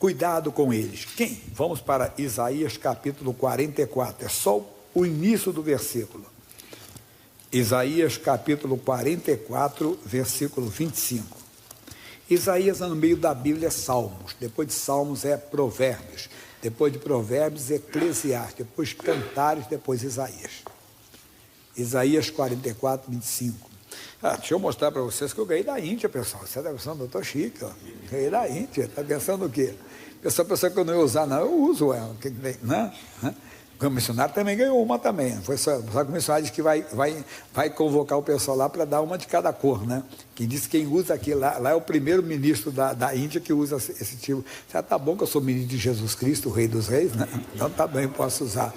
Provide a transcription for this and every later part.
Cuidado com eles. Quem? Vamos para Isaías capítulo 44, é só o início do versículo. Isaías capítulo 44, versículo 25. Isaías no meio da Bíblia é Salmos, depois de Salmos é Provérbios, depois de Provérbios Eclesiastes, depois Cantares, depois Isaías. Isaías 44, 25. Deixa eu mostrar para vocês que eu ganhei da Índia, pessoal. Você está pensando, doutor Chico, ganhei da Índia. Está pensando o quê? Essa pessoa que eu não ia usar, não, eu uso ela. Né? O missionário também ganhou uma também. Foi só que o missionário disse que vai convocar o pessoal lá para dar uma de cada cor, né? Quem disse que quem usa aqui lá é o primeiro ministro da Índia que usa esse tipo. Já tá bom que eu sou ministro de Jesus Cristo, o Rei dos Reis, né? Então tá bem, posso usar.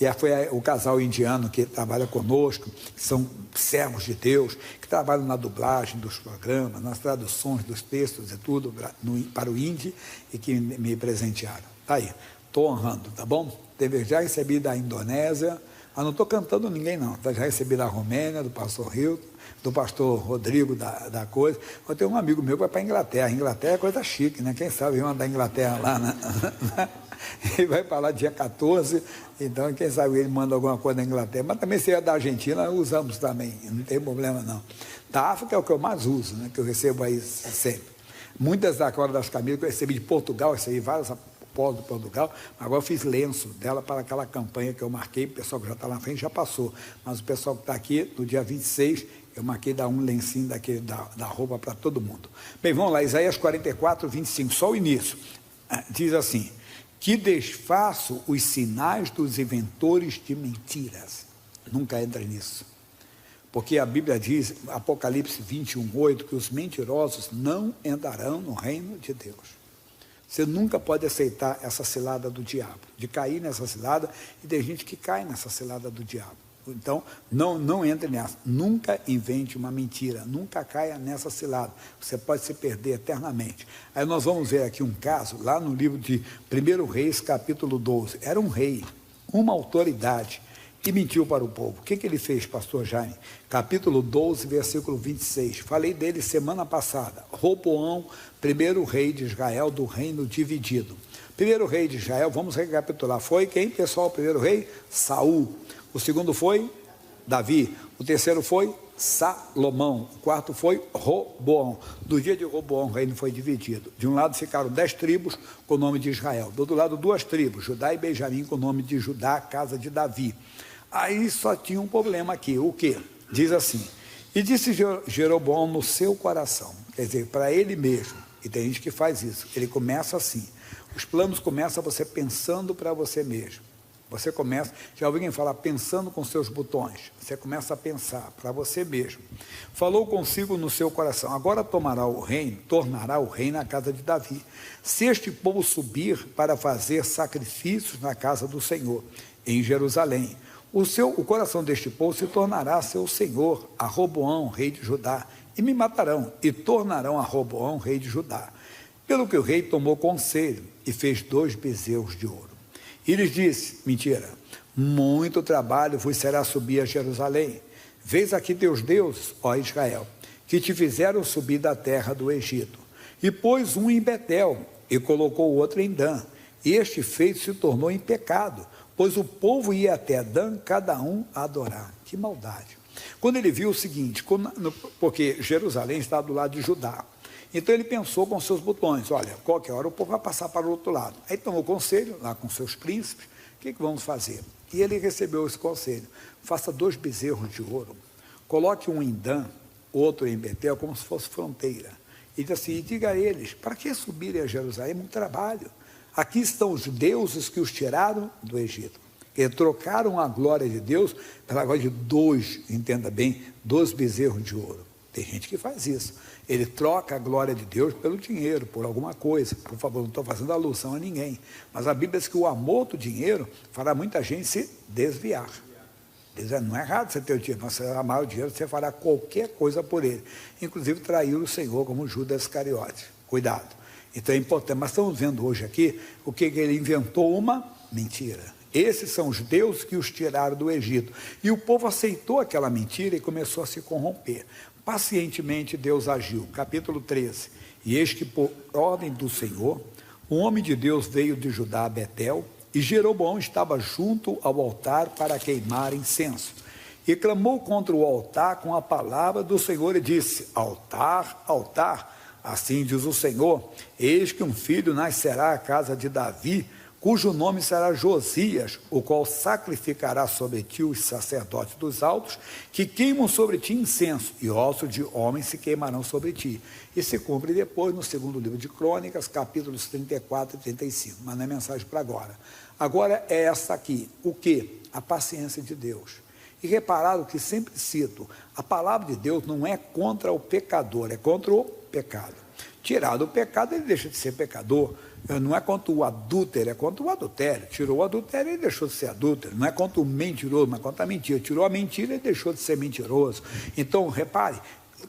E foi o casal indiano que trabalha conosco, que são servos de Deus, que trabalham na dublagem dos programas, nas traduções dos textos e tudo para o hindi, e que me presentearam. Tá aí, estou honrando, tá bom? Já recebi da Indonésia, mas não estou cantando ninguém não, já recebi da Romênia, do pastor Hilton, do pastor Rodrigo da coisa. Eu tenho um amigo meu que vai para a Inglaterra. Inglaterra é coisa chique, né? Quem sabe eu andar da Inglaterra lá, né? Ele vai para lá dia 14, então quem sabe ele manda alguma coisa da Inglaterra. Mas também se é da Argentina, usamos também, não tem problema não. Da África é o que eu mais uso, né? Que eu recebo aí sempre. Muitas das camisas que eu recebi de Portugal, recebi várias pós de Portugal, agora eu fiz lenço dela para aquela campanha que eu marquei. O pessoal que já está lá na frente já passou, mas o pessoal que está aqui, no dia 26, eu marquei dar um lencinho daquele da roupa para todo mundo. Bem, vamos lá, Isaías 44, 25, só o início. Diz assim: que desfaço os sinais dos inventores de mentiras. Nunca entra nisso. Porque a Bíblia diz, Apocalipse 21, 8, que os mentirosos não entrarão no reino de Deus. Você nunca pode aceitar essa cilada do diabo, de cair nessa cilada, e tem gente que cai nessa cilada do diabo. Então, não entre nessa. Nunca invente uma mentira, nunca caia nessa cilada. Você pode se perder eternamente. Aí nós vamos ver aqui um caso, lá no livro de 1 Reis, capítulo 12. Era um rei, uma autoridade, que mentiu para o povo. O que ele fez, pastor Jaime? Capítulo 12, versículo 26. Falei dele semana passada. Roboão, primeiro rei de Israel, do reino dividido. Primeiro rei de Israel, vamos recapitular. Foi quem, pessoal? O primeiro rei? Saul. O segundo foi Davi. O terceiro foi Salomão. O quarto foi Roboão. Do dia de Roboão, o reino foi dividido. De um lado ficaram 10 tribos com o nome de Israel. Do outro lado, 2 tribos, Judá e Benjamim, com o nome de Judá, casa de Davi. Aí só tinha um problema aqui. O quê? Diz assim: e disse Jeroboão no seu coração, quer dizer, para ele mesmo. E tem gente que faz isso. Ele começa assim. Os planos começam você pensando para você mesmo. Você começa, já ouviu alguém falar pensando com seus botões? Você começa a pensar para você mesmo. Falou consigo no seu coração: agora tornará o reino na casa de Davi. Se este povo subir para fazer sacrifícios na casa do Senhor, em Jerusalém, o coração deste povo se tornará seu senhor, a Roboão, rei de Judá, e me matarão, e tornarão a Roboão, rei de Judá. Pelo que o rei tomou conselho, e fez 2 bezerros de ouro. E lhes disse: mentira, muito trabalho vos será subir a Jerusalém. Vês aqui teus deuses, ó Israel, que te fizeram subir da terra do Egito. E pôs um em Betel, e colocou o outro em Dan. E este feito se tornou em pecado, pois o povo ia até Dan, cada um a adorar. Que maldade. Quando ele viu o seguinte, porque Jerusalém está do lado de Judá, então ele pensou com seus botões: olha, qualquer hora o povo vai passar para o outro lado. Aí tomou conselho, lá com seus príncipes: o que vamos fazer? E ele recebeu esse conselho: faça 2 bezerros de ouro, coloque um em Dan, outro em Betel, como se fosse fronteira. E diz assim: e diga a eles, para que subirem a Jerusalém? É muito trabalho. Aqui estão os deuses que os tiraram do Egito. E trocaram a glória de Deus pela glória de 2, entenda bem, 2 bezerros de ouro. Tem gente que faz isso. Ele troca a glória de Deus pelo dinheiro, por alguma coisa. Por favor, não estou fazendo alusão a ninguém. Mas a Bíblia diz que o amor do dinheiro fará muita gente se desviar. Não é errado você ter o dinheiro, mas se você amar o dinheiro, você fará qualquer coisa por ele. Inclusive trair o Senhor, como Judas Iscariote. Cuidado. Então é importante. Mas estamos vendo hoje aqui o que ele inventou: uma mentira. Esses são os deuses que os tiraram do Egito. E o povo aceitou aquela mentira e começou a se corromper. Pacientemente Deus agiu. Capítulo 13. E eis que por ordem do Senhor, O homem de Deus veio de Judá a Betel, e Jeroboão estava junto ao altar para queimar incenso. E clamou contra o altar com a palavra do Senhor e disse: altar, altar, assim diz o Senhor, eis que um filho nascerá à casa de Davi, cujo nome será Josias, o qual sacrificará sobre ti os sacerdotes dos altos, que queimam sobre ti incenso, e ossos de homens se queimarão sobre ti. E se cumpre depois no segundo livro de Crônicas, capítulos 34 e 35, mas não é mensagem para agora. Agora é essa aqui, o que? A paciência de Deus. E repararam que sempre cito, a palavra de Deus não é contra o pecador, é contra o pecado. Tirado o pecado, ele deixa de ser pecador. Não é contra o adúltero, é contra o adultério. Tirou o adultério, ele deixou de ser adúltero. Não é contra o mentiroso, mas contra a mentira. Tirou a mentira, ele deixou de ser mentiroso. Então, repare,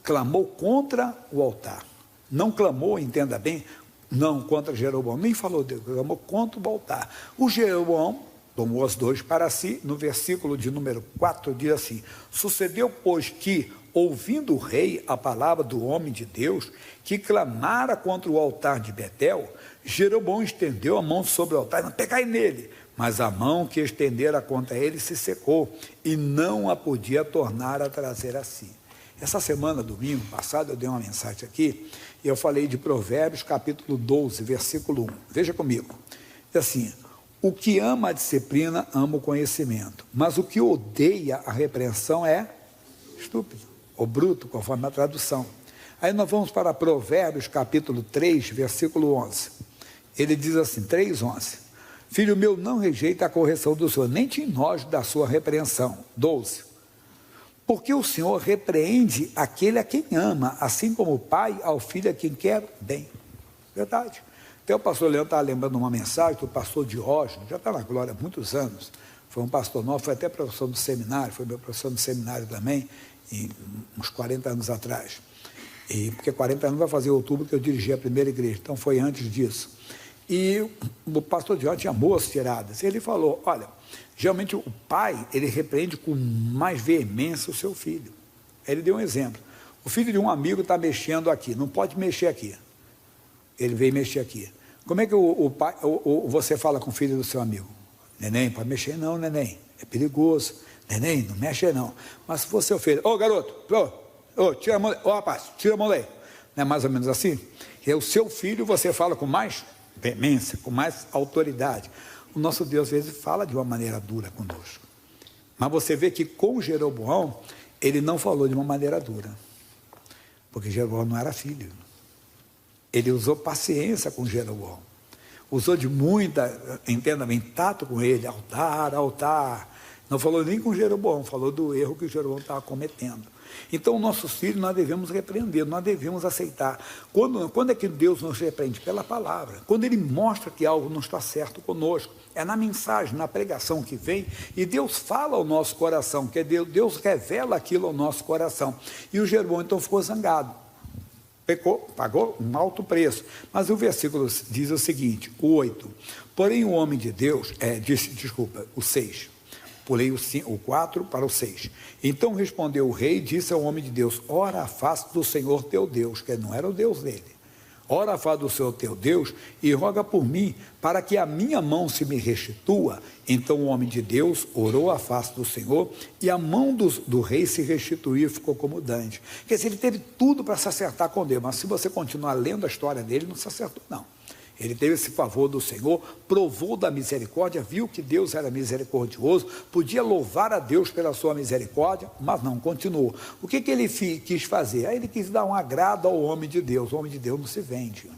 clamou contra o altar. Não clamou, entenda bem, não contra Jeroboão, nem falou Deus, clamou contra o altar. O Jeroboão tomou as dores para si. No versículo de número 4 diz assim: sucedeu, pois, que, ouvindo o rei a palavra do homem de Deus, que clamara contra o altar de Betel, Jeroboão estendeu a mão sobre o altar, não pecai nele, mas a mão que estendera contra ele se secou, e não a podia tornar a trazer a si. Essa semana, domingo passado, eu dei uma mensagem aqui, e eu falei de Provérbios, capítulo 12, versículo 1. Veja comigo, diz assim: o que ama a disciplina, ama o conhecimento, mas o que odeia a repreensão é estúpido, ou bruto, conforme a tradução. Aí nós vamos para Provérbios, capítulo 3, versículo 11. Ele diz assim, 3:11. Filho meu, não rejeita a correção do Senhor, nem te enoje da sua repreensão. 12. Porque o Senhor repreende aquele a quem ama, assim como o pai ao filho a quem quer bem. Verdade. Até o pastor Leandro estava lembrando uma mensagem do pastor Diógenes, já está na glória há muitos anos, foi um pastor novo, foi até professor do seminário, foi meu professor do seminário também, uns 40 anos atrás. Porque 40 anos vai fazer outubro que eu dirigi a primeira igreja, então foi antes disso. E o pastor Diógenes tinha boas tiradas. Ele falou, olha, geralmente o pai, ele repreende com mais veemência o seu filho. Ele deu um exemplo. O filho de um amigo está mexendo aqui, não pode mexer aqui. Ele veio mexer aqui. Como é que você fala com o filho do seu amigo? Neném, pode mexer não, neném. É perigoso. Neném, não mexe não. Mas se você é o filho, ô garoto, tira a mão, rapaz, tira a mão daí. Não é mais ou menos assim? É o seu filho, você fala com mais veemência, com mais autoridade. O nosso Deus às vezes fala de uma maneira dura conosco. Mas você vê que com Jeroboão, ele não falou de uma maneira dura. Porque Jeroboão não era filho. Ele usou paciência com Jeroboão. Usou de muita, entenda bem, tato com ele, altar. Não falou nem com Jeroboão, falou do erro que o Jeroboão estava cometendo. Então, nossos filhos nós devemos repreender, nós devemos aceitar. Quando é que Deus nos repreende? Pela palavra. Quando Ele mostra que algo não está certo conosco. É na mensagem, na pregação que vem, e Deus fala ao nosso coração, que Deus revela aquilo ao nosso coração. E o Jeroboão então ficou zangado. Pecou, pagou um alto preço. Mas o versículo diz o seguinte, o 8. Porém o homem de Deus, o 6. Pulei o 4 para o 6. Então respondeu o rei e disse ao homem de Deus, ora a face do Senhor teu Deus, que não era o Deus dele. Ora a face do Senhor teu Deus e roga por mim, para que a minha mão se me restitua. Então o homem de Deus orou a face do Senhor e a mão do rei se restituiu e ficou como Dante. Quer dizer, ele teve tudo para se acertar com Deus, mas se você continuar lendo a história dele, não se acertou não. Ele teve esse favor do Senhor, provou da misericórdia, viu que Deus era misericordioso, podia louvar a Deus pela sua misericórdia, mas não, continuou. O que ele quis fazer? Aí ele quis dar um agrado ao homem de Deus. O homem de Deus não se vende.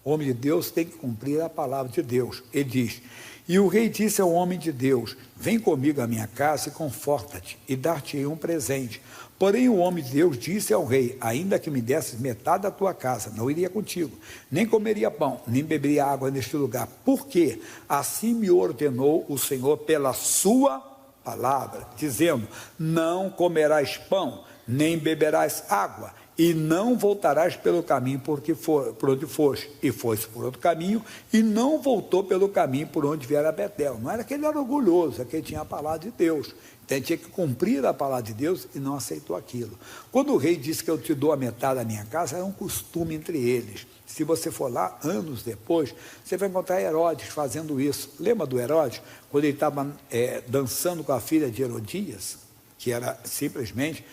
O homem de Deus tem que cumprir a palavra de Deus. Ele diz, e o rei disse ao homem de Deus, vem comigo à minha casa e conforta-te, e dar-te-ei um presente. Porém o homem de Deus disse ao rei, ainda que me desses metade da tua casa, não iria contigo, nem comeria pão, nem beberia água neste lugar, porque assim me ordenou o Senhor pela sua palavra, dizendo, não comerás pão, nem beberás água, e não voltarás pelo caminho por onde foste, e foste por outro caminho, e não voltou pelo caminho por onde viera Betel. Não era que ele era orgulhoso, é que ele tinha a palavra de Deus, Então, ele tinha que cumprir a palavra de Deus e não aceitou aquilo. Quando o rei disse que eu te dou a metade da minha casa, era um costume entre eles. Se você for lá, anos depois, você vai encontrar Herodes fazendo isso. Lembra do Herodes? Quando ele estava dançando com a filha de Herodias, que era simplesmente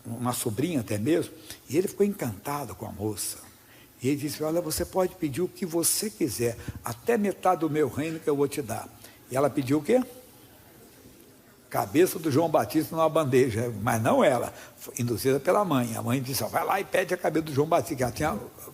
uma sobrinha até mesmo, e ele ficou encantado com a moça. E ele disse, olha, você pode pedir o que você quiser, até metade do meu reino que eu vou te dar. E ela pediu o quê? Cabeça do João Batista numa bandeja, mas não ela, induzida pela mãe. A mãe disse, vai lá e pede a cabeça do João Batista.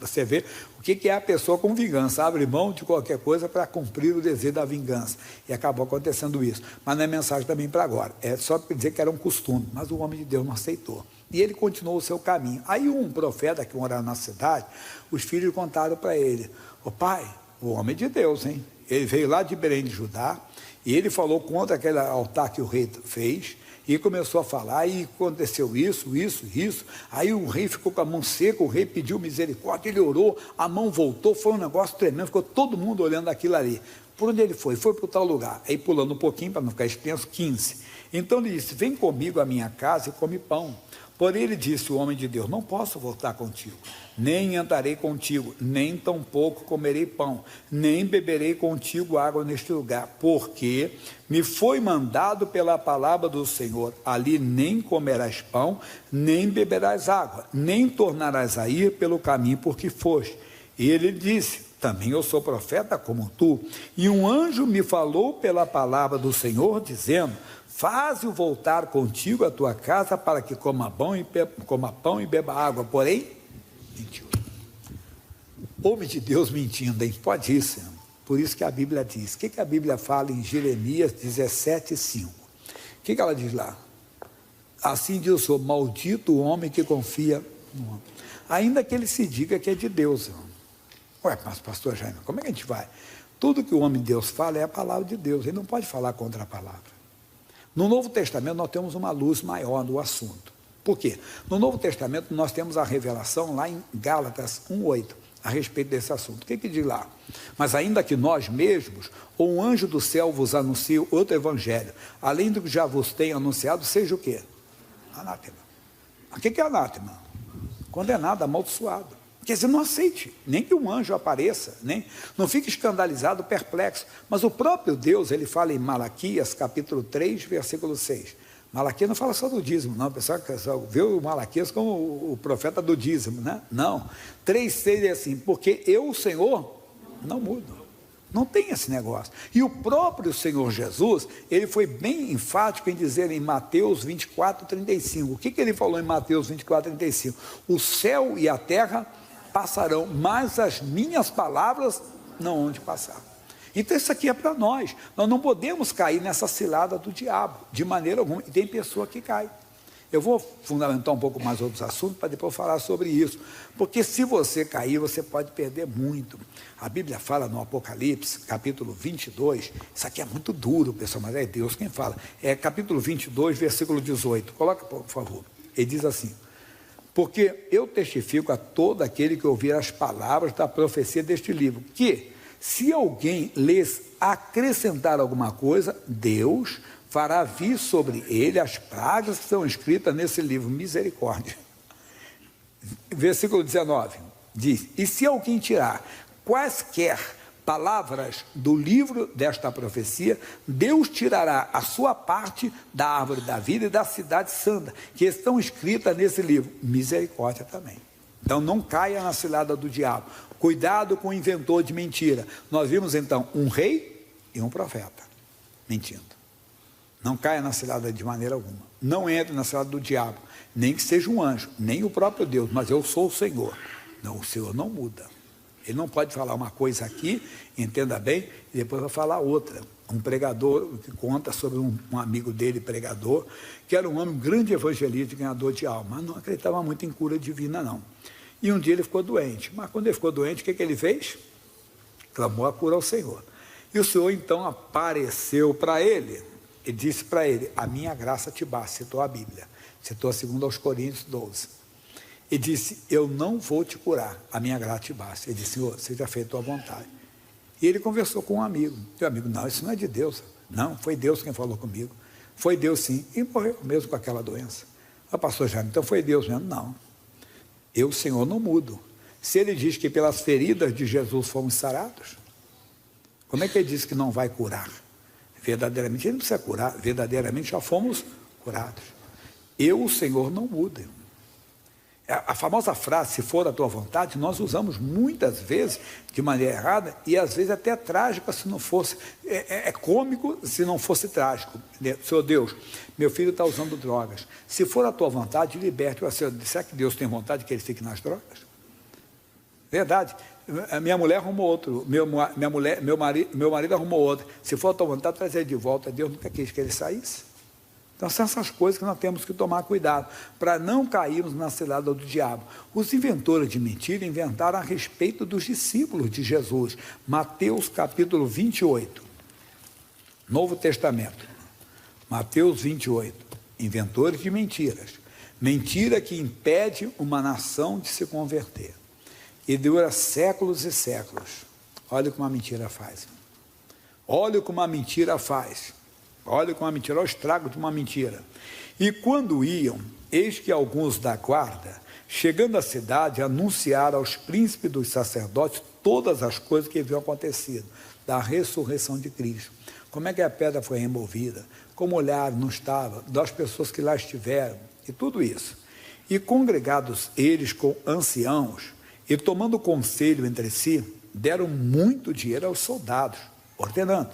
Você vê o que é a pessoa com vingança, abre mão de qualquer coisa para cumprir o desejo da vingança. E acabou acontecendo isso. Mas não é mensagem também para agora, é só para dizer que era um costume, mas o homem de Deus não aceitou. E ele continuou o seu caminho. Aí um profeta que morava na cidade, os filhos contaram para ele, o pai, o homem de Deus, hein? Ele veio lá de Belém de Judá, e ele falou contra aquele altar que o rei fez, e começou a falar, e aconteceu isso. Aí o rei ficou com a mão seca, o rei pediu misericórdia, ele orou, a mão voltou, foi um negócio tremendo, ficou todo mundo olhando aquilo ali. Por onde ele foi? Foi para o tal lugar. Aí pulando um pouquinho, para não ficar extenso, 15. Então ele disse, vem comigo à minha casa e come pão. Porém ele disse, o homem de Deus, não posso voltar contigo, nem entrarei contigo, nem tampouco comerei pão, nem beberei contigo água neste lugar, porque me foi mandado pela palavra do Senhor, ali nem comerás pão, nem beberás água, nem tornarás a ir pelo caminho por que foste. E ele disse, também eu sou profeta como tu, e um anjo me falou pela palavra do Senhor, dizendo, faze-o voltar contigo à tua casa para que coma pão e beba água. Porém, mentiu. Homem de Deus mentindo, hein? Pode ir, Senhor. Por isso que a Bíblia diz. O que a Bíblia fala em Jeremias 17:5? O que ela diz lá? Assim diz o Senhor, maldito o homem que confia no homem. Ainda que ele se diga que é de Deus, Senhor. Ué, mas pastor Jaime, como é que a gente vai? Tudo que o homem de Deus fala é a palavra de Deus. Ele não pode falar contra a palavra. No Novo Testamento nós temos uma luz maior no assunto. Por quê? No Novo Testamento nós temos a revelação lá em Gálatas 1:8, a respeito desse assunto. O que diz lá? Mas ainda que nós mesmos, ou um anjo do céu vos anuncie outro evangelho, além do que já vos tenho anunciado, seja o quê? Anátema. O que é anátema? Condenado, amaldiçoado. Quer dizer, não aceite, nem que um anjo apareça, não fique escandalizado, perplexo. Mas o próprio Deus, ele fala em Malaquias, capítulo 3, versículo 6. Malaquias não fala só do dízimo, não. O pessoal vê o Malaquias como o profeta do dízimo, né? Não. 3,6 é assim, porque eu, o Senhor, não mudo. Não tem esse negócio. E o próprio Senhor Jesus, ele foi bem enfático em dizer em Mateus 24:35. O que ele falou em Mateus 24:35? O céu e a terra passarão, mas as minhas palavras não hão de passar. Então isso aqui é para nós não podemos cair nessa cilada do diabo, de maneira alguma, e tem pessoa que cai. Eu vou fundamentar um pouco mais outros assuntos, para depois falar sobre isso, porque se você cair, você pode perder muito. A Bíblia fala no Apocalipse, capítulo 22, isso aqui é muito duro, pessoal, mas é Deus quem fala, é capítulo 22, versículo 18, coloca por favor, ele diz assim, porque eu testifico a todo aquele que ouvir as palavras da profecia deste livro, que se alguém lhes acrescentar alguma coisa, Deus fará vir sobre ele as pragas que estão escritas nesse livro, misericórdia. Versículo 19, diz, e se alguém tirar quaisquer palavras do livro desta profecia, Deus tirará a sua parte da árvore da vida e da cidade santa, que estão escritas nesse livro, misericórdia também. Então não caia na cilada do diabo, cuidado com o inventor de mentira. Nós vimos então um rei e um profeta mentindo. Não caia na cilada de maneira alguma, não entre na cilada do diabo, nem que seja um anjo, nem o próprio Deus, mas eu sou o Senhor. Não, o Senhor não muda. Ele não pode falar uma coisa aqui, entenda bem, e depois vai falar outra. Um pregador que conta sobre um amigo dele, pregador, que era um homem, um grande evangelista, ganhador de alma, mas não acreditava muito em cura divina, não. E um dia ele ficou doente, mas quando ele ficou doente, o que ele fez? Clamou a cura ao Senhor. E o Senhor então apareceu para ele, e disse para ele, a minha graça te basta, citou a Bíblia, citou a 2 Coríntios 12. E disse, eu não vou te curar, a minha graça te basta. Ele disse, Senhor, seja feita a tua vontade. E ele conversou com um amigo. E o amigo, não, isso não é de Deus. Não, foi Deus quem falou comigo. Foi Deus sim, e morreu mesmo com aquela doença. Mas pastor Jaime, então foi Deus mesmo? Não. Eu, Senhor, não mudo. Se ele diz que pelas feridas de Jesus fomos sarados, como é que ele diz que não vai curar? Verdadeiramente ele não precisa curar, verdadeiramente já fomos curados. Eu, o Senhor, não mudo. A famosa frase, se for a tua vontade, nós usamos muitas vezes de maneira errada e às vezes até trágica se não fosse, é cômico se não fosse trágico. Senhor Deus, meu filho está usando drogas. Se for a tua vontade, liberte-o. Será que Deus tem vontade que ele fique nas drogas? Verdade. Minha mulher arrumou outro, meu marido arrumou outro. Se for a tua vontade, trazer ele de volta. Deus nunca quis que ele saísse. Então, são essas coisas que nós temos que tomar cuidado, para não cairmos na cilada do diabo. Os inventores de mentira inventaram a respeito dos discípulos de Jesus. Mateus capítulo 28, Novo Testamento. Mateus 28, inventores de mentiras. Mentira que impede uma nação de se converter. E dura séculos e séculos. Olha o que uma mentira faz. Olha o que uma mentira faz. Olha como uma mentira, olha o estrago de uma mentira. E quando iam, eis que alguns da guarda, chegando à cidade, anunciaram aos príncipes dos sacerdotes todas as coisas que haviam acontecido, da ressurreição de Cristo. Como é que a pedra foi removida, como olhar não estava, das pessoas que lá estiveram, e tudo isso. E congregados eles com anciãos, e tomando conselho entre si, deram muito dinheiro aos soldados, ordenando,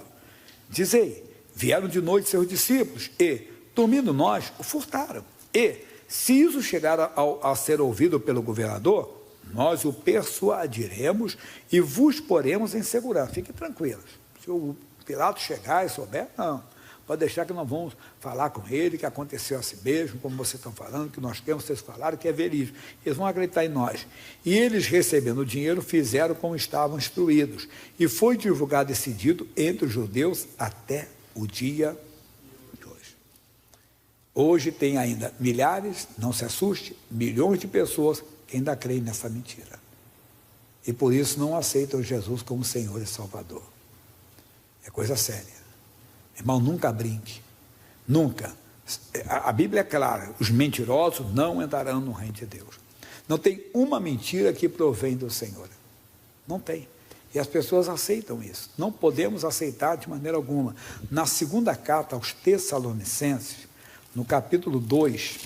dizei, vieram de noite seus discípulos e, dormindo nós, o furtaram. E, se isso chegar a ser ouvido pelo governador, nós o persuadiremos e vos poremos em segurança. Fiquem tranquilos. Se o Pilatos chegar e souber, não. Pode deixar que nós vamos falar com ele, que aconteceu assim mesmo, como vocês estão falando, que nós temos, vocês falaram, que é verídico. Eles vão acreditar em nós. E eles, recebendo o dinheiro, fizeram como estavam instruídos. E foi divulgado esse dito entre os judeus até o dia de hoje. Hoje tem ainda milhares, não se assuste, milhões de pessoas que ainda creem nessa mentira. E por isso não aceitam Jesus como Senhor e Salvador. É coisa séria. Irmão, nunca brinque. Nunca. A Bíblia é clara, os mentirosos não entrarão no reino de Deus. Não tem uma mentira que provém do Senhor. Não tem. E as pessoas aceitam isso. Não podemos aceitar de maneira alguma. Na segunda carta aos Tessalonicenses, no capítulo 2,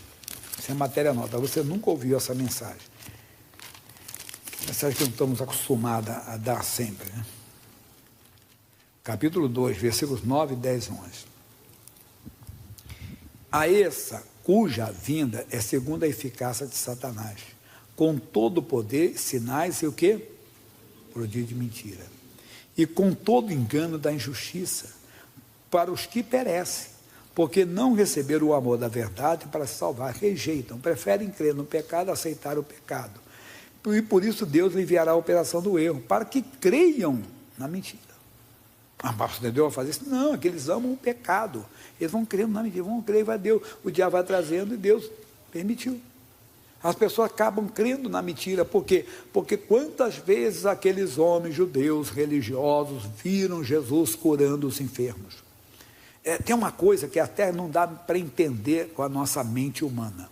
isso é matéria nova, você nunca ouviu essa mensagem. Mensagem que não estamos acostumados a dar sempre, né? Capítulo 2, versículos 9, 10 e 11. A essa cuja vinda é segundo a eficácia de Satanás, com todo o poder, sinais e o quê? Prodígio de mentira, e com todo engano da injustiça, para os que perecem, porque não receberam o amor da verdade para se salvar, rejeitam, preferem crer no pecado, aceitar o pecado, e por isso Deus enviará a operação do erro, para que creiam na mentira. Ah, pastor, Deus vai fazer isso? Não, é que eles amam o pecado, eles vão crendo na mentira, vão crer, vai Deus, o diabo vai trazendo e Deus permitiu. As pessoas acabam crendo na mentira, por quê? Porque quantas vezes aqueles homens judeus religiosos viram Jesus curando os enfermos? Tem uma coisa que até não dá para entender com a nossa mente humana.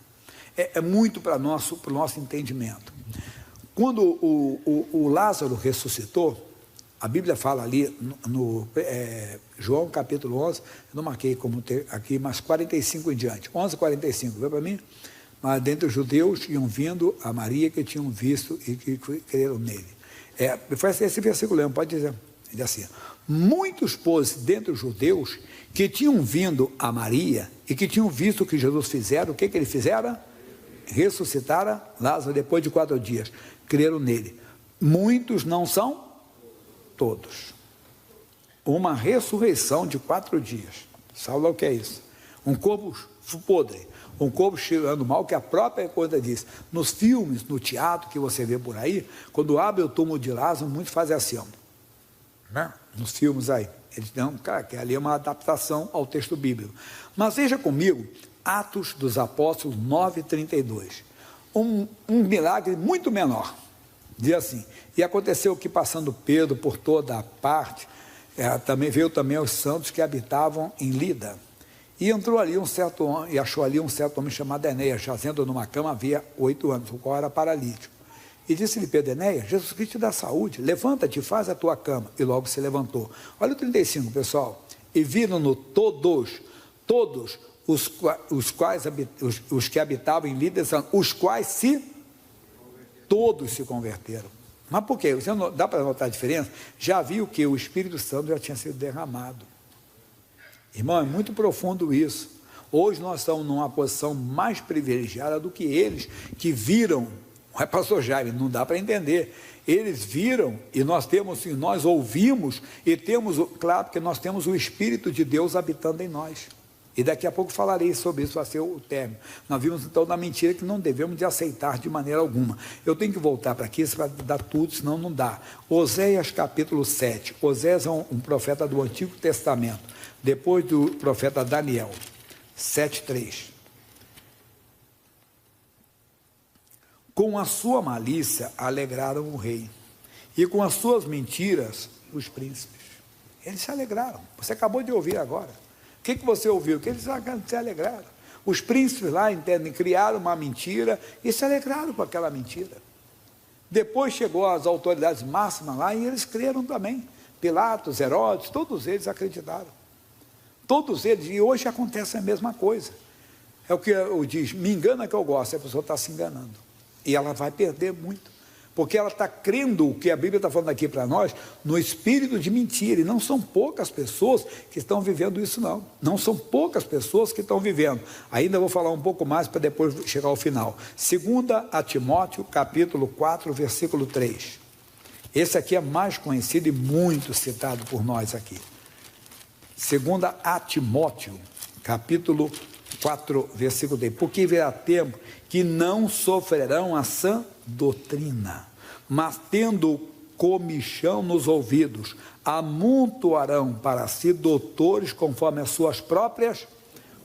É muito para o nosso entendimento. Quando o Lázaro ressuscitou, a Bíblia fala ali no João capítulo 11, eu não marquei como ter aqui, mas 45 em diante, 11:45, viu para mim? Mas dentre os judeus iam vindo a Maria que tinham visto e que creram nele. Foi esse versículo mesmo, pode dizer. Ele diz assim, muitos, pois, dentre os judeus que tinham vindo a Maria e que tinham visto o que Jesus fizera, o que ele fizera? Ressuscitara Lázaro depois de 4 dias. Creram nele. Muitos não são todos. Uma ressurreição de 4 dias. Sabe lá o que é isso? Um corpo podre, um corpo cheirando mal, que a própria coisa diz. Nos filmes, no teatro que você vê por aí, quando abre o túmulo de Lázaro, muitos fazem assim, ó, né? Nos filmes aí. Eles dão, cara, que ali é uma adaptação ao texto bíblico. Mas veja comigo, Atos dos Apóstolos 9:32. Um milagre muito menor. Diz assim, e aconteceu que passando Pedro por toda a parte, veio também os santos que habitavam em Lida, E entrou ali um certo homem, e achou ali um certo homem chamado Enéas, jazendo numa cama havia 8 anos, o qual era paralítico. E disse-lhe Pedro: Enéas, Jesus Cristo te dá saúde, levanta-te, faz a tua cama. E logo se levantou. Olha o 35, pessoal. E viram-no todos os que habitavam em Lídia, os quais todos se converteram. Mas por quê? Você não, dá para notar a diferença? Já viu que o Espírito Santo já tinha sido derramado. Irmão, é muito profundo isso. Hoje nós estamos numa posição mais privilegiada do que eles que viram. Não é, pastor Jaime? Não dá para entender. Eles viram e nós ouvimos e temos, claro, porque nós temos o Espírito de Deus habitando em nós. E daqui a pouco falarei sobre isso, vai ser o término. Nós vimos então da mentira que não devemos de aceitar de maneira alguma. Eu tenho que voltar para aqui para dar tudo, senão não dá. Oséias capítulo 7. Oséias é um profeta do Antigo Testamento, depois do profeta Daniel. 7:3. Com a sua malícia alegraram o rei, e com as suas mentiras os príncipes. Eles se alegraram. Você acabou de ouvir agora. O que você ouviu? Que eles se alegraram. Os príncipes lá, entendem, criaram uma mentira e se alegraram com aquela mentira. Depois chegou as autoridades máximas lá e eles creram também. Pilatos, Herodes, todos eles acreditaram. Todos eles, e hoje acontece a mesma coisa. É o que eu diz, me engana que eu gosto, a pessoa está se enganando. E ela vai perder muito, porque ela está crendo o que a Bíblia está falando aqui para nós, no espírito de mentira, e não são poucas pessoas que estão vivendo isso não, não são poucas pessoas que estão vivendo. Ainda vou falar um pouco mais para depois chegar ao final. 2 Timóteo, capítulo 4, versículo 3, esse aqui é mais conhecido e muito citado por nós aqui. 2 Timóteo, capítulo 4, versículo 3, porque virá tempo que não sofrerão a sã doutrina, mas tendo comichão nos ouvidos, amontoarão para si doutores conforme as suas próprias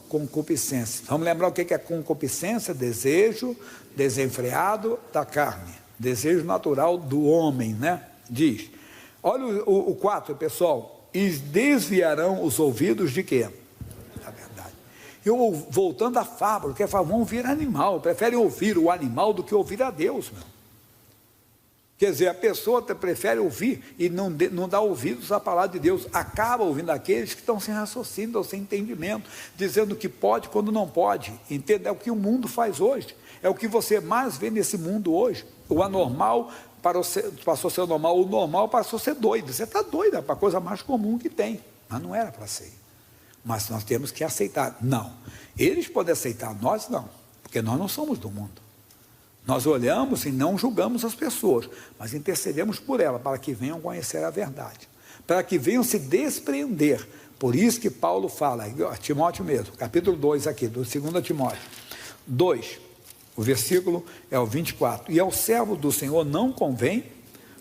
concupiscências. Vamos lembrar o que é concupiscência? Desejo desenfreado da carne, desejo natural do homem, né? Diz, olha o 4, pessoal, e desviarão os ouvidos de quê? Eu, voltando à fábula, que vão ouvir animal, preferem ouvir o animal do que ouvir a Deus, meu. Quer dizer, a pessoa prefere ouvir e não dá ouvidos à palavra de Deus, acaba ouvindo aqueles que estão sem raciocínio ou sem entendimento, dizendo que pode quando não pode. Entende? É o que o mundo faz hoje, é o que você mais vê nesse mundo hoje. O anormal passou a ser normal, o normal passou a ser doido. Você está doido, é a coisa mais comum que tem, mas não era para ser. Mas nós temos que aceitar. Não, eles podem aceitar, nós não, porque nós não somos do mundo. Nós olhamos e não julgamos as pessoas, mas intercedemos por elas, para que venham conhecer a verdade, para que venham se despreender. Por isso que Paulo fala, Timóteo mesmo, capítulo 2 aqui, do 2 Timóteo 2, o versículo é o 24, e ao servo do Senhor não convém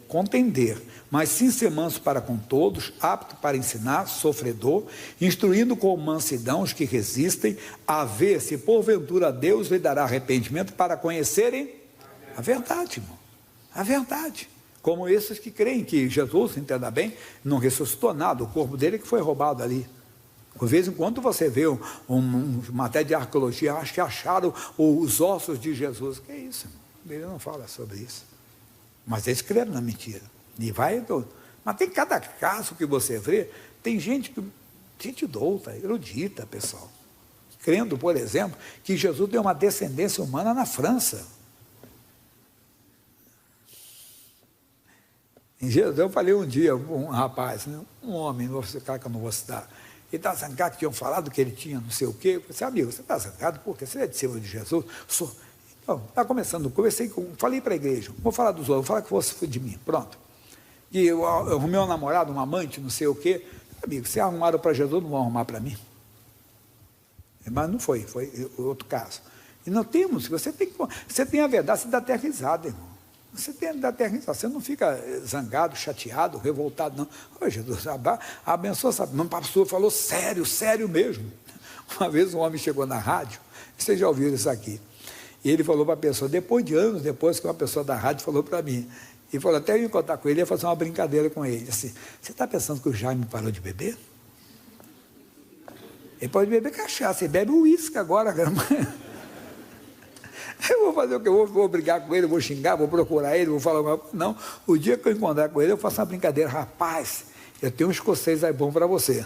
contender, mas sim ser manso para com todos, apto para ensinar, sofredor, instruindo com mansidão os que resistem, a ver se porventura Deus lhe dará arrependimento para conhecerem a verdade, irmão, a verdade, como esses que creem que Jesus, entenda bem, não ressuscitou nada, o corpo dele que foi roubado ali. De vez em quando você vê uma matéria de arqueologia, acho que acharam os ossos de Jesus. Que é isso, irmão? Ele não fala sobre isso. Mas eles creram na mentira. E vai, mas tem cada caso que você vê, tem gente douta, erudita, pessoal, crendo, por exemplo, que Jesus deu uma descendência humana na França. Eu falei um dia, um rapaz, né, um homem, não vou citar que eu não vou citar, ele está zangado que tinham falado que ele tinha não sei o quê. Eu falei, amigo, você está zangado porque você é discípulo de Jesus? Sou. Então, está começando, falei para a igreja, vou falar dos outros, vou falar que fosse de mim, pronto. E eu arrumei um namorado, um amante, não sei o quê. Amigo, se arrumaram para Jesus, não vão arrumar para mim. Mas não foi outro caso. E não temos, você tem a verdade, você dá até risada, irmão. Você tem dá até risada, você não fica zangado, chateado, revoltado, não. Ô, Jesus, abençoa, sabe? O pastor falou sério, sério mesmo. Uma vez um homem chegou na rádio, vocês já ouviram isso aqui, e ele falou para a pessoa, depois de anos, depois que uma pessoa da rádio falou para mim, e falou, até eu encontrar com ele, ia fazer uma brincadeira com ele, assim, você está pensando que o Jaime parou de beber? Ele pode beber cachaça, ele bebe uísque agora. Eu vou fazer o que? Eu vou brigar com ele, vou xingar, vou procurar ele, vou falar. Não, o dia que eu encontrar com ele, eu faço uma brincadeira. Rapaz, eu tenho um escocês aí bom para você.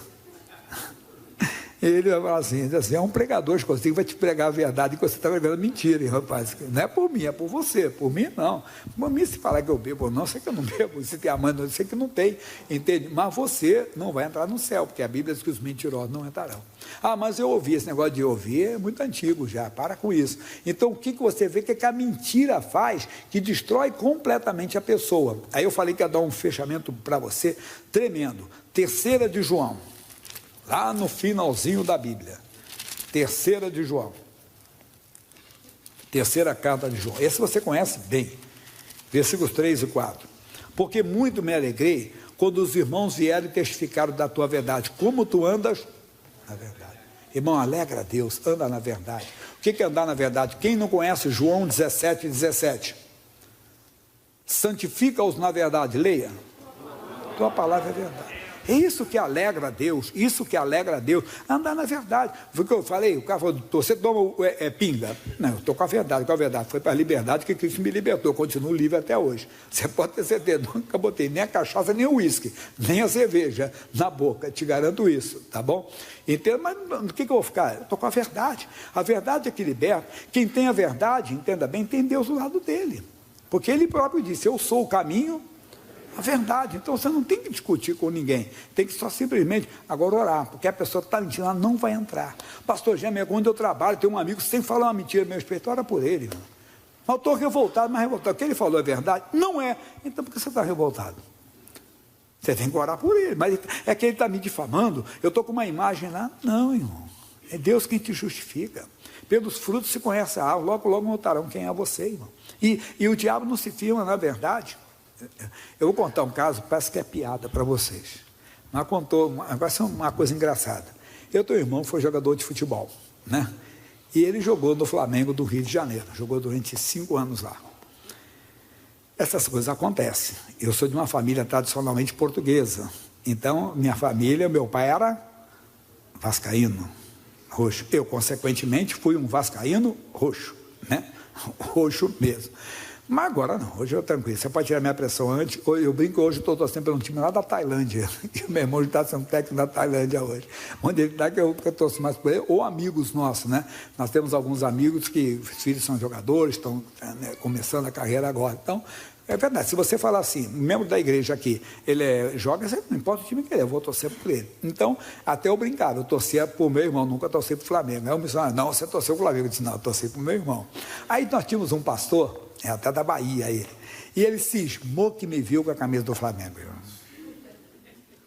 Ele vai falar assim, é um pregador escocês que vai te pregar a verdade e que você está pregando mentira, hein, rapaz. Não é por mim, é por você. Por mim, não. Por mim, se falar que eu bebo ou não, sei que eu não bebo. Se tem amante, eu sei que não tem. Entende? Mas você não vai entrar no céu, porque a Bíblia diz que os mentirosos não entrarão. Ah, mas eu ouvi, esse negócio de ouvir é muito antigo já, para com isso. Então, o que você vê que a mentira faz, que destrói completamente a pessoa. Aí eu falei que ia dar um fechamento para você tremendo. 3 de João. Lá no finalzinho da Bíblia, 3 de João, 3ª carta de João, esse você conhece bem, versículos 3 e 4, porque muito me alegrei quando os irmãos vieram e testificaram da tua verdade, como tu andas na verdade. Irmão, alegra a Deus, anda na verdade. O que é andar na verdade? Quem não conhece João 17:17? Santifica-os na verdade, leia, tua palavra é verdade. É isso que alegra a Deus, andar na verdade. Foi o que eu falei, o cara falou, você toma pinga. Não, eu estou com a verdade, foi para a liberdade que Cristo me libertou, eu continuo livre até hoje. Você pode ter certeza, nunca botei nem a cachaça, nem o uísque, nem a cerveja na boca, te garanto isso, tá bom? Entenda, mas o que eu vou ficar? Eu estou com a verdade é que liberta. Quem tem a verdade, entenda bem, tem Deus do lado dele, porque ele próprio disse, eu sou o caminho, a verdade. Então você não tem que discutir com ninguém, tem que só simplesmente agora orar, porque a pessoa que está mentindo, ela não vai entrar. Pastor Gêmea, quando eu trabalho, tem um amigo que sempre fala uma mentira a meu respeito, ora por ele, irmão. Mas eu estou revoltado, mas revoltado, o que ele falou é verdade? Não é. Então por que você está revoltado? Você tem que orar por ele, mas é que ele está me difamando, eu estou com uma imagem lá. Não, irmão, é Deus quem te justifica. Pelos frutos se conhece a árvore, logo logo notarão quem é você, irmão. E o diabo não se firma na verdade. Eu vou contar um caso, parece que é piada para vocês, mas vai ser uma coisa engraçada. Eu tenho um irmão que foi jogador de futebol, né? E ele jogou no Flamengo do Rio de Janeiro, jogou durante 5 anos lá. Essas coisas acontecem. Eu sou de uma família tradicionalmente portuguesa, então minha família, meu pai era vascaíno, roxo. Eu, consequentemente, fui um vascaíno roxo, né? Roxo mesmo. Mas agora não, hoje eu tranquilo, você pode tirar minha pressão antes, eu brinco hoje, estou torcendo pelo time lá da Tailândia, e o meu irmão está sendo técnico da Tailândia hoje, onde ele está que eu torço mais por ele, ou amigos nossos, né? Nós temos alguns amigos que os filhos são jogadores, estão começando a carreira agora, então, é verdade, se você falar assim, membro da igreja aqui, ele joga, não importa o time que ele é, eu vou torcer por ele. Então, até eu brincava, eu torcia por meu irmão, nunca torci para o Flamengo. Aí eu me disse, não, você torceu para o Flamengo, eu disse, não, eu torci para o meu irmão. Aí nós tínhamos um pastor, até da Bahia ele, e ele cismou que me viu com a camisa do Flamengo.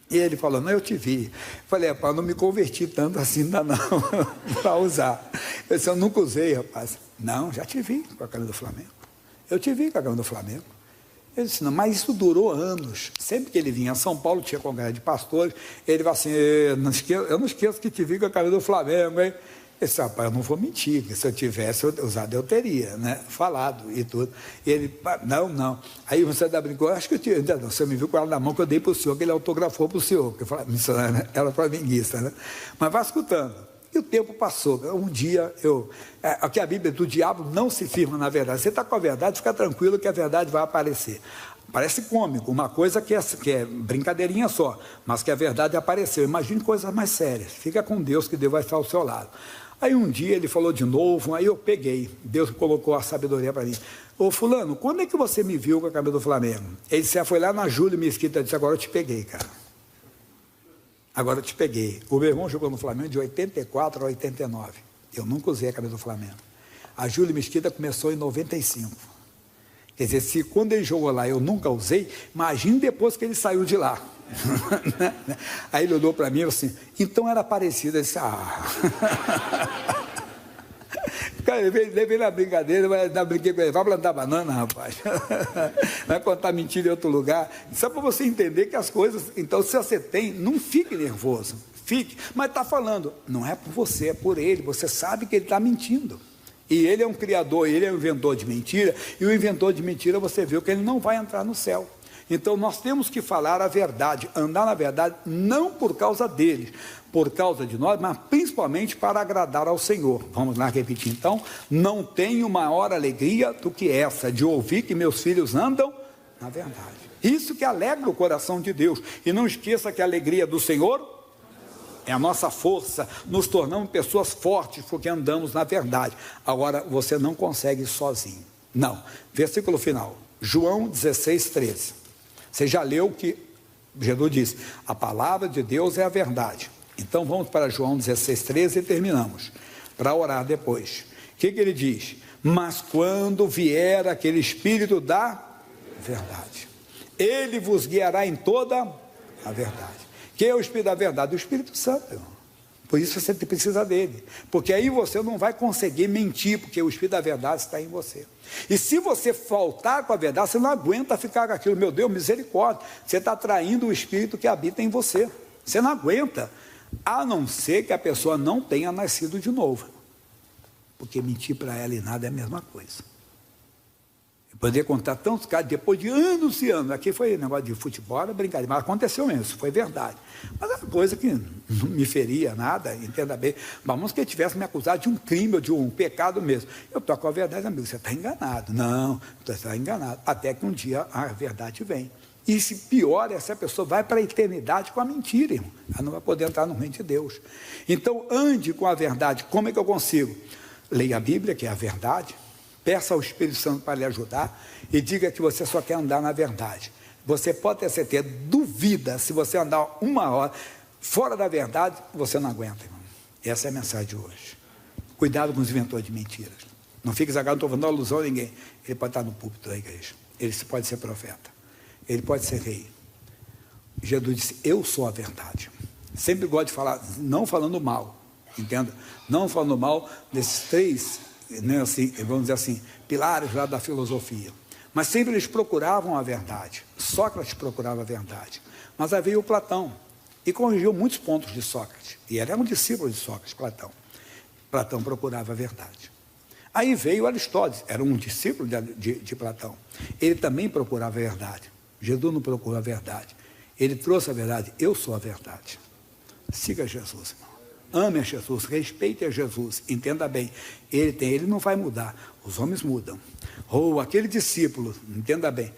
E ele falou, não, eu te vi. Falei, rapaz, não me converti tanto assim ainda não, para usar. Eu disse, eu nunca usei, rapaz. Não, já te vi com a camisa do Flamengo. Eu te vi com a camisa do Flamengo. Ele disse, não, mas isso durou anos. Sempre que ele vinha a São Paulo, tinha congresso de pastores, ele falava assim, eu não esqueço que te vi com a camisa do Flamengo, hein? Eu disse, rapaz, eu não vou mentir, que se eu tivesse usado, eu teria, né? Falado e tudo. E ele, não. Aí você ainda brincou, acho que você me viu com ela na mão que eu dei para o senhor, que ele autografou para o senhor, que eu falei, ela foi flamenguista, né? Mas vai escutando. E o tempo passou. Um dia, aqui a Bíblia do diabo não se firma na verdade. Você está com a verdade, fica tranquilo que a verdade vai aparecer. Parece cômico, uma coisa que é brincadeirinha só, mas que a verdade apareceu. Imagine coisas mais sérias. Fica com Deus, que Deus vai estar ao seu lado. Aí um dia ele falou de novo, aí eu peguei, Deus colocou a sabedoria para mim. Ô fulano, quando é que você me viu com a camisa do Flamengo? Ele disse, foi lá na Júlia Mesquita, disse, agora eu te peguei, cara. Agora eu te peguei. O meu irmão jogou no Flamengo de 84 a 89. Eu nunca usei a camisa do Flamengo. A Júlia Mesquita começou em 95. Quer dizer, se quando ele jogou lá eu nunca usei, imagine depois que ele saiu de lá. Aí ele olhou para mim e falou assim, então era parecido. Eu disse, Cara, ele veio na brincadeira, brinquei com ele, vai plantar banana, rapaz. Vai contar mentira em outro lugar. Só para você entender que as coisas, então se você tem, não fique nervoso, fique, mas está falando, não é por você, é por ele, você sabe que ele está mentindo. E ele é um criador, ele é um inventor de mentira, e o inventor de mentira você viu que ele não vai entrar no céu. Então nós temos que falar a verdade, andar na verdade, não por causa deles, por causa de nós, mas principalmente para agradar ao Senhor. Vamos lá repetir então: não tenho maior alegria do que essa, de ouvir que meus filhos andam na verdade. Isso que alegra o coração de Deus. E não esqueça que a alegria do Senhor é a nossa força, nos tornamos pessoas fortes porque andamos na verdade. Agora, você não consegue sozinho. Não. Versículo final, João 16, 13. Você já leu que Jesus disse: a palavra de Deus é a verdade. Então vamos para João 16, 13 e terminamos, para orar depois. O que ele diz? Mas quando vier aquele Espírito da verdade, ele vos guiará em toda a verdade. Quem é o Espírito da verdade? O Espírito Santo, irmão. Por isso você precisa dele, porque aí você não vai conseguir mentir, porque o Espírito da verdade está em você. E se você faltar com a verdade, você não aguenta ficar com aquilo. Meu Deus, misericórdia, você está traindo o Espírito que habita em você. Você não aguenta, a não ser que a pessoa não tenha nascido de novo, porque mentir para ela e nada é a mesma coisa. Eu poderia contar tantos casos, depois de anos e anos. Aqui foi negócio de futebol, era brincadeira, mas aconteceu mesmo, isso foi verdade. Mas é uma coisa que não me feria nada, entenda bem. Vamos que ele tivesse me acusado de um crime ou de um pecado mesmo. Eu estou com a verdade, amigo, você está enganado. Não, você está enganado. Até que um dia a verdade vem. E se pior, essa pessoa vai para a eternidade com a mentira, irmão. Ela não vai poder entrar no reino de Deus. Então, ande com a verdade. Como é que eu consigo? Leia a Bíblia, que é a verdade. Peça ao Espírito Santo para lhe ajudar e diga que você só quer andar na verdade. Você pode ter certeza, duvida, se você andar uma hora fora da verdade, você não aguenta, irmão. Essa é a mensagem de hoje. Cuidado com os inventores de mentiras. Não fique zangado, não estou dando alusão a ninguém. Ele pode estar no púlpito da igreja, ele pode ser profeta, ele pode ser rei. Jesus disse: eu sou a verdade. Sempre gosto de falar, não falando mal, entenda? Não falando mal desses três, né, assim, vamos dizer assim, pilares lá da filosofia. Mas sempre eles procuravam a verdade. Sócrates procurava a verdade. Mas aí veio o Platão e corrigiu muitos pontos de Sócrates. E ele era um discípulo de Sócrates, Platão. Platão procurava a verdade. Aí veio Aristóteles, era um discípulo de Platão. Ele também procurava a verdade. Jesus não procurou a verdade. Ele trouxe a verdade. Eu sou a verdade. Siga Jesus, irmão. Ame a Jesus, respeite a Jesus, entenda bem, ele não vai mudar, os homens mudam. Ou aquele discípulo, entenda bem,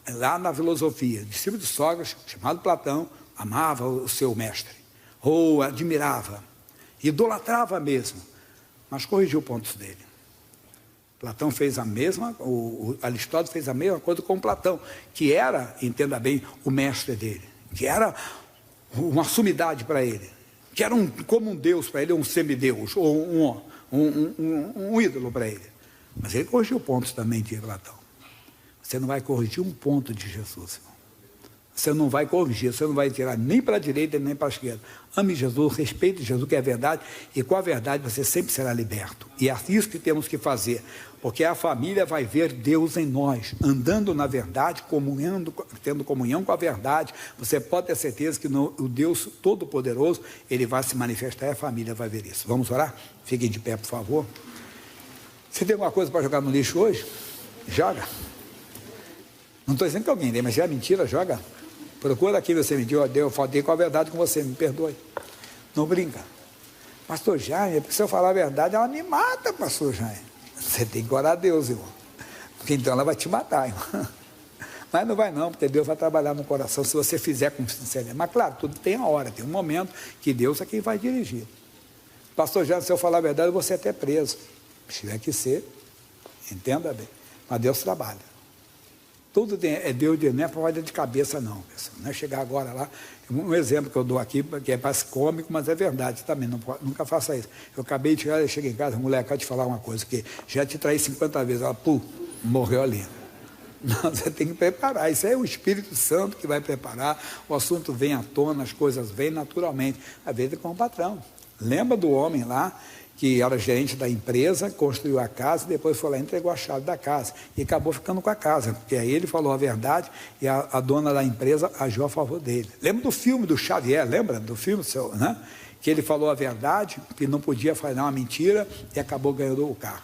lá na filosofia, discípulo de Sócrates, chamado Platão, amava o seu mestre, ou admirava, idolatrava mesmo, mas corrigiu pontos dele. Platão fez a mesma, Aristóteles fez a mesma coisa com Platão, que era, entenda bem, o mestre dele, que era uma sumidade para ele, que era como um deus para ele, um semideus, ou um ídolo para ele. Mas ele corrigiu pontos também de Platão. Você não vai corrigir um ponto de Jesus, irmão. Você não vai corrigir, você não vai tirar nem para a direita nem para a esquerda. Ame Jesus, respeite Jesus, que é a verdade, e com a verdade você sempre será liberto. E é isso que temos que fazer, porque a família vai ver Deus em nós, andando na verdade, tendo comunhão com a verdade. Você pode ter certeza que o Deus Todo-Poderoso, ele vai se manifestar e a família vai ver isso. Vamos orar? Fiquem de pé, por favor. Você tem alguma coisa para jogar no lixo hoje? Joga. Não estou dizendo que alguém tem, mas se é mentira, joga. Procura aqui, você me deu, eu falei com a verdade com você, me perdoe. Não brinca. Pastor Jaime, se eu falar a verdade, ela me mata, pastor Jaime. Você tem que orar a Deus, irmão. Porque então ela vai te matar, irmão. Mas não vai não, porque Deus vai trabalhar no coração se você fizer com sinceridade. Mas claro, tudo tem a hora, tem um momento que Deus é quem vai dirigir. Pastor Jaime, se eu falar a verdade, eu vou ser até preso. Se tiver que ser, entenda bem. Mas Deus trabalha. Tudo é Deus, não é para de cabeça não, pessoal. Não é chegar agora lá, um exemplo que eu dou aqui, que é mais cômico, mas é verdade também, nunca faça isso. Eu acabei de chegar, eu cheguei em casa, a mulher acaba de falar uma coisa, que já te traí 50 vezes, ela, morreu ali. Não, você tem que preparar, isso é o Espírito Santo que vai preparar, o assunto vem à tona, as coisas vêm naturalmente, às vezes com o patrão. Lembra do homem lá, que era gerente da empresa, construiu a casa, depois foi lá e entregou a chave da casa, e acabou ficando com a casa, porque aí ele falou a verdade, e a dona da empresa agiu a favor dele. Lembra do filme do Xavier, lembra do filme, né? Que ele falou a verdade, que não podia falar uma mentira, e acabou ganhando o carro.